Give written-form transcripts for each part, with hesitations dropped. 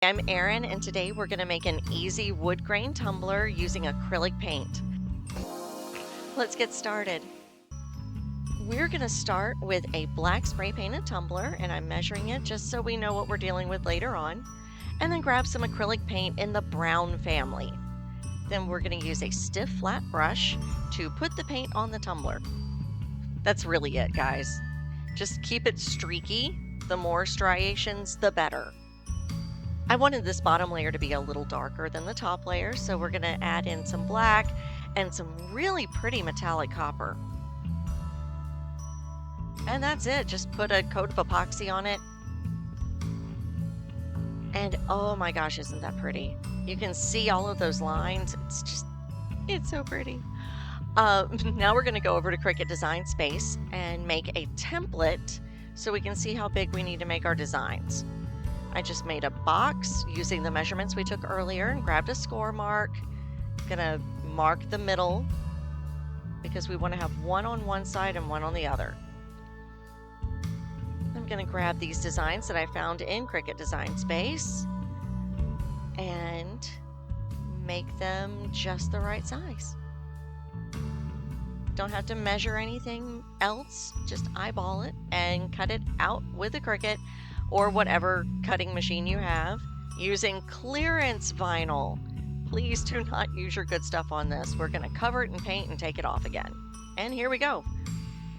I'm Erin, and today we're going to make an easy wood grain tumbler using acrylic paint. Let's get started. We're going to start with a black spray painted tumbler, and I'm measuring it just so we know what we're dealing with later on, and then grab some acrylic paint in the brown family. Then we're going to use a stiff flat brush to put the paint on the tumbler. That's really it, guys. Just keep it streaky. The more striations, the better. I wanted this bottom layer to be a little darker than the top layer, so we're going to add in some black and some really pretty metallic copper. And that's it. Just put a coat of epoxy on it. And oh my gosh, isn't that pretty? You can see all of those lines. It's so pretty. Now we're going to go over to Cricut Design Space and make a template so we can see how big we need to make our designs. I just made a box using the measurements we took earlier and grabbed a score mark. I'm gonna mark the middle because we want to have one on one side and one on the other. I'm gonna grab these designs that I found in Cricut Design Space and make them just the right size. Don't have to measure anything else, just eyeball it and cut it out with a Cricut or whatever cutting machine you have, using clearance vinyl. Please do not use your good stuff on this. We're going to cover it in paint and take it off again. And here we go.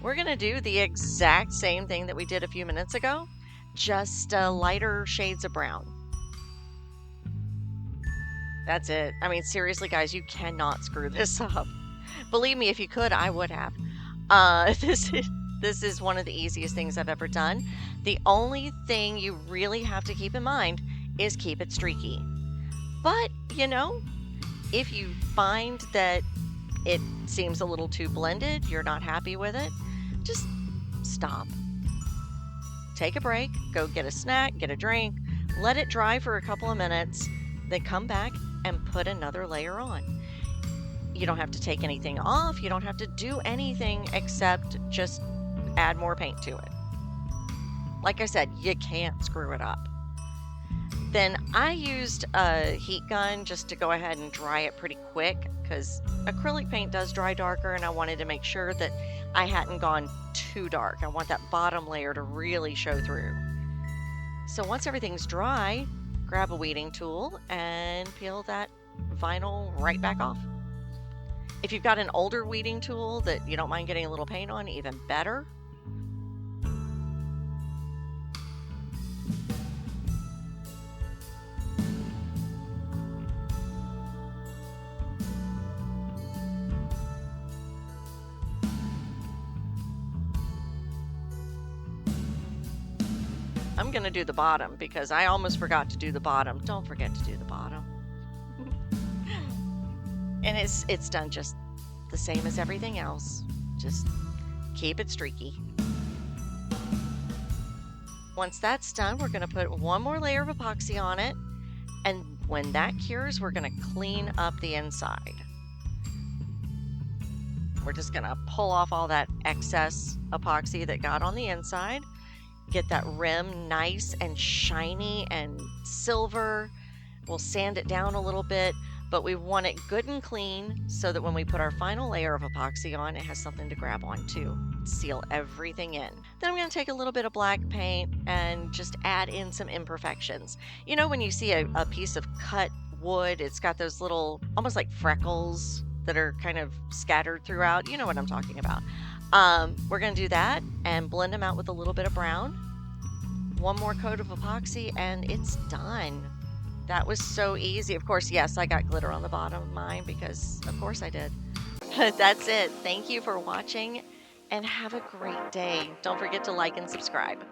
We're going to do the exact same thing that we did a few minutes ago, just lighter shades of brown. That's it. I mean, seriously, guys, you cannot screw this up. Believe me, if you could, I would have. This is one of the easiest things I've ever done. The only thing you really have to keep in mind is keep it streaky. But, you know, if you find that it seems a little too blended, you're not happy with it, just stop. Take a break, go get a snack, get a drink, let it dry for a couple of minutes, then come back and put another layer on. You don't have to take anything off. You don't have to do anything except just add more paint to it. Like I said, you can't screw it up. Then I used a heat gun just to go ahead and dry it pretty quick because acrylic paint does dry darker, and I wanted to make sure that I hadn't gone too dark. I want that bottom layer to really show through. So once everything's dry, grab a weeding tool and peel that vinyl right back off. If you've got an older weeding tool that you don't mind getting a little paint on, even better. I'm going to do the bottom because I almost forgot to do the bottom. Don't forget to do the bottom. And it's done just the same as everything else. Just keep it streaky. Once that's done, we're going to put one more layer of epoxy on it. And when that cures, we're going to clean up the inside. We're just going to pull off all that excess epoxy that got on the inside. Get that rim nice and shiny and silver. We'll sand it down a little bit, but we want it good and clean so that when we put our final layer of epoxy on, it has something to grab onto, seal everything in. Then I'm going to take a little bit of black paint and just add in some imperfections. You know, when you see a piece of cut wood, it's got those little, almost like freckles that are kind of scattered throughout. You know what I'm talking about. We're going to do that and blend them out with a little bit of brown. One more coat of epoxy and it's done. That was so easy. Of course, yes, I got glitter on the bottom of mine because of course I did. That's it. Thank you for watching and have a great day. Don't forget to like and subscribe.